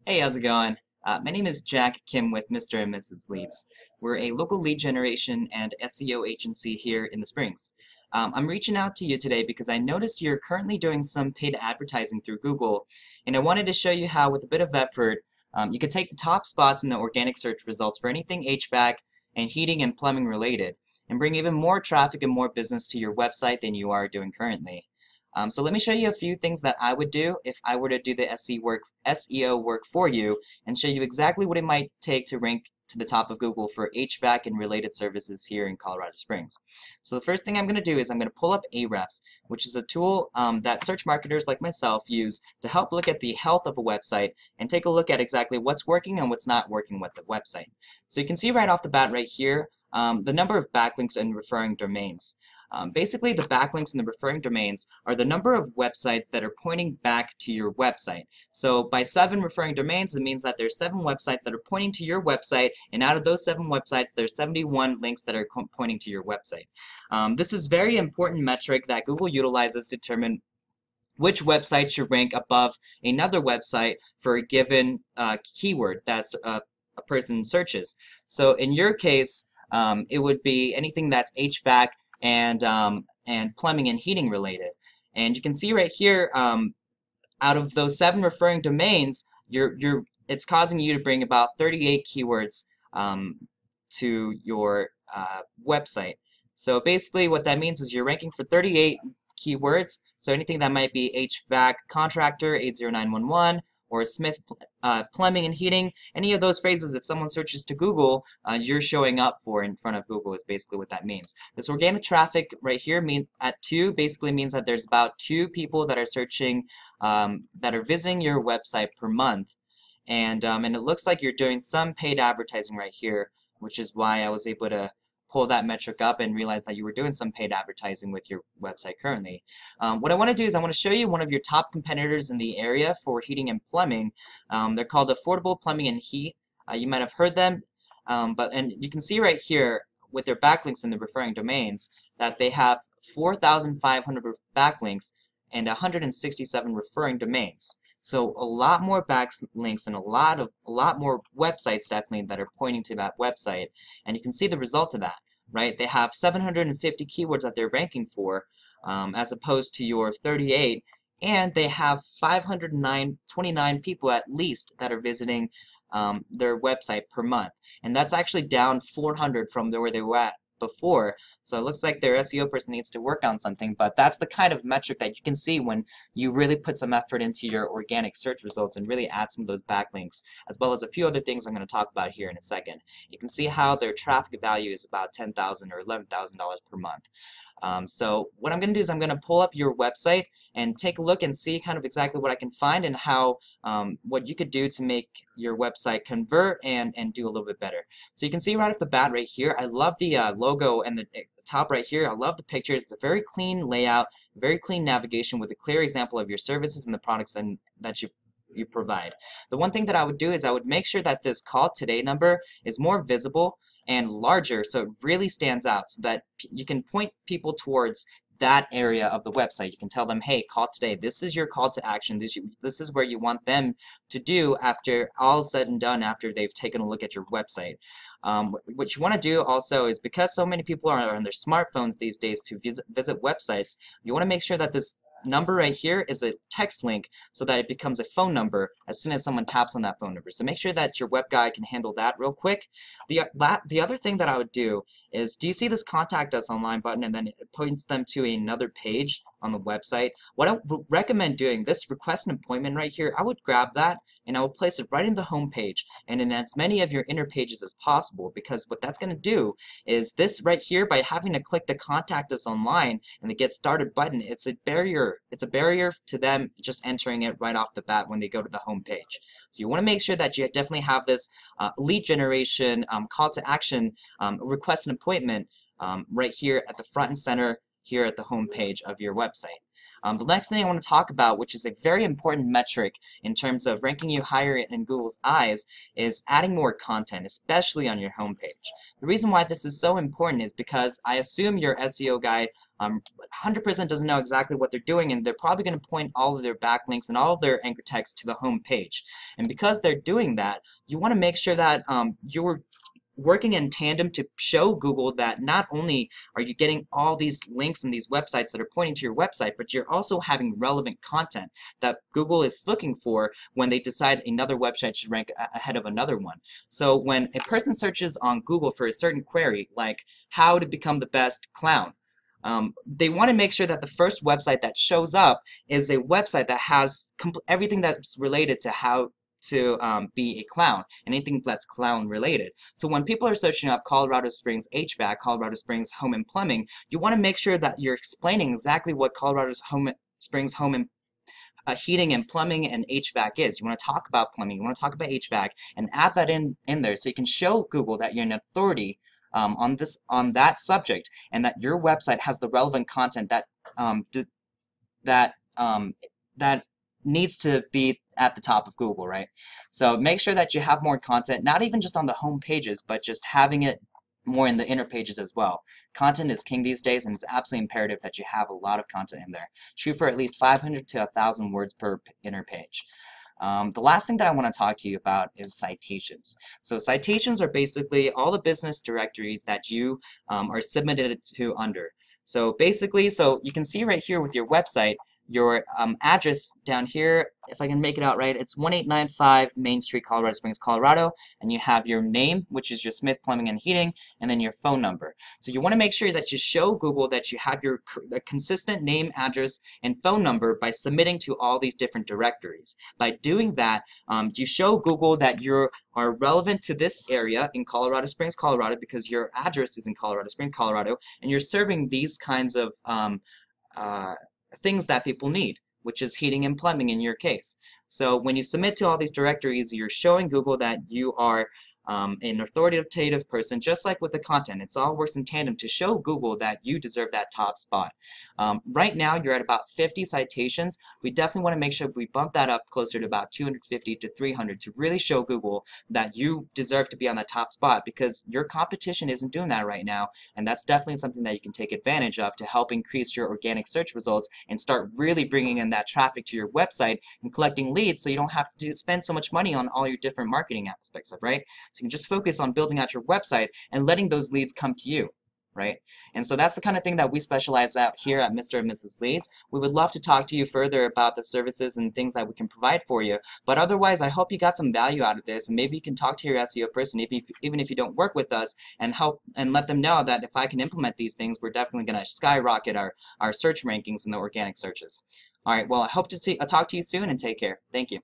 Hey, how's it going? My name is Jack Kim with Mr. and Mrs. Leads. We're a local lead generation and SEO agency here in the Springs. I'm reaching out to you today because I noticed you're currently doing some paid advertising through Google, and I wanted to show you how, with a bit of effort, you could take the top spots in the organic search results for anything HVAC and heating and plumbing related, and bring even more traffic and more business to your website than you are doing currently. So let me show you a few things that I would do if I were to do the SEO work for you, and show you exactly what it might take to rank to the top of Google for HVAC and related services here in Colorado Springs. So the first thing I'm going to do is I'm going to pull up Ahrefs, which is a tool that search marketers like myself use to help look at the health of a website and take a look at exactly what's working and what's not working with the website. So you can see right off the bat right here the number of backlinks and referring domains. Basically, the backlinks and the referring domains are the number of websites that are pointing back to your website. So by 7 referring domains, it means that there's 7 websites that are pointing to your website, and out of those 7 websites, there's 71 links that are pointing to your website. This is very important metric that Google utilizes to determine which website should rank above another website for a given keyword that's a person searches. So in your case, it would be anything that's HVAC and plumbing and heating related. And you can see right here, out of those 7 referring domains, it's causing you to bring about 38 keywords to your website. So basically what that means is you're ranking for 38 keywords. So anything that might be HVAC contractor 80911 or Smith plumbing and heating, any of those phrases, if someone searches to Google, you're showing up for in front of Google is basically what that means. This organic traffic right here means at 2 basically means that there's about 2 people that are searching, that are visiting your website per month. And it looks like you're doing some paid advertising right here, which is why I was able to pull that metric up and realize that you were doing some paid advertising with your website currently. What I want to do is I want to show you one of your top competitors in the area for heating and plumbing. They're called Affordable Plumbing and Heat. You might have heard them, and you can see right here with their backlinks and the referring domains that they have 4,500 backlinks and 167 referring domains. So a lot more backlinks and a lot more websites definitely that are pointing to that website, and you can see the result of that, right? They have 750 keywords that they're ranking for, as opposed to your 38, and they have 529 people at least that are visiting their website per month, and that's actually down 400 from where they were at before. So it looks like their SEO person needs to work on something, but that's the kind of metric that you can see when you really put some effort into your organic search results and really add some of those backlinks, as well as a few other things I'm going to talk about here in a second. You can see how their traffic value is about $10,000 or $11,000 per month. So what I'm going to do is I'm going to pull up your website and take a look and see kind of exactly what I can find and how what you could do to make your website convert and do a little bit better. So you can see right off the bat right here, I love the logo and the top right here. I love the pictures. It's a very clean layout, very clean navigation with a clear example of your services and the products that you provide. The one thing that I would do is I would make sure that this call today number is more visible and larger so it really stands out so that you can point people towards that area of the website. You can tell them, hey, call today. This is your call to action. This is where you want them to do after all said and done, after they've taken a look at your website. What you want to do also is, because so many people are on their smartphones these days to visit websites, you want to make sure that this number right here is a text link so that it becomes a phone number as soon as someone taps on that phone number. So make sure that your web guy can handle that real quick. The other thing that I would do is, do you see this contact us online button and then it points them to another page on the website? What I would recommend doing, this request an appointment right here, I would grab that and I would place it right in the home page and in as many of your inner pages as possible, because what that's going to do is this right here, by having to click the contact us online and the get started button, it's a barrier to them just entering it right off the bat when they go to the home page. So you want to make sure that you definitely have this lead generation call to action, request an appointment right here at the front and center here at the home page of your website. The next thing I want to talk about, which is a very important metric in terms of ranking you higher in Google's eyes, is adding more content, especially on your homepage. The reason why this is so important is because I assume your SEO guy 100% doesn't know exactly what they're doing, and they're probably going to point all of their backlinks and all of their anchor text to the home page. And because they're doing that, you want to make sure that you're working in tandem to show Google that not only are you getting all these links and these websites that are pointing to your website, but you're also having relevant content that Google is looking for when they decide another website should rank ahead of another one. So when a person searches on Google for a certain query, like how to become the best clown, they want to make sure that the first website that shows up is a website that has everything that's related to how to be a clown, anything that's clown related. So when people are searching up Colorado Springs HVAC, Colorado Springs Home and Plumbing, you want to make sure that you're explaining exactly what Colorado Springs Home and heating and plumbing and HVAC is. You want to talk about plumbing, you want to talk about HVAC, and add that in there so you can show Google that you're an authority on that subject, and that your website has the relevant content that that needs to be at the top of Google, right? So make sure that you have more content, not even just on the home pages, but just having it more in the inner pages as well. Content is king these days, and it's absolutely imperative that you have a lot of content in there. Shoot for at least 500 to 1,000 words per inner page. The last thing that I want to talk to you about is citations. So citations are basically all the business directories that you are submitted to under. So basically, so you can see right here with your website, your address down here, if I can make it out right, it's 1895 Main Street, Colorado Springs, Colorado, and you have your name, which is your Smith Plumbing and Heating, and then your phone number. So you want to make sure that you show Google that you have your consistent name, address, and phone number by submitting to all these different directories. By doing that, you show Google that you are relevant to this area in Colorado Springs, Colorado, because your address is in Colorado Springs, Colorado, and you're serving these kinds of things that people need, which is heating and plumbing in your case. So when you submit to all these directories, you're showing Google that you are an authoritative person, just like with the content. It's all works in tandem to show Google that you deserve that top spot. Right now, you're at about 50 citations. We definitely want to make sure we bump that up closer to about 250 to 300 to really show Google that you deserve to be on that top spot, because your competition isn't doing that right now, and that's definitely something that you can take advantage of to help increase your organic search results and start really bringing in that traffic to your website and collecting leads, so you don't have to spend so much money on all your different marketing aspects of, right? So you can just focus on building out your website and letting those leads come to you, right? And so that's the kind of thing that we specialize out here at Mr. and Mrs. Leads. We would love to talk to you further about the services and things that we can provide for you. But otherwise, I hope you got some value out of this, and maybe you can talk to your SEO person, even if you don't work with us, and help and let them know that if I can implement these things, we're definitely going to skyrocket our search rankings in the organic searches. All right, well, I hope to talk to you soon, and take care. Thank you.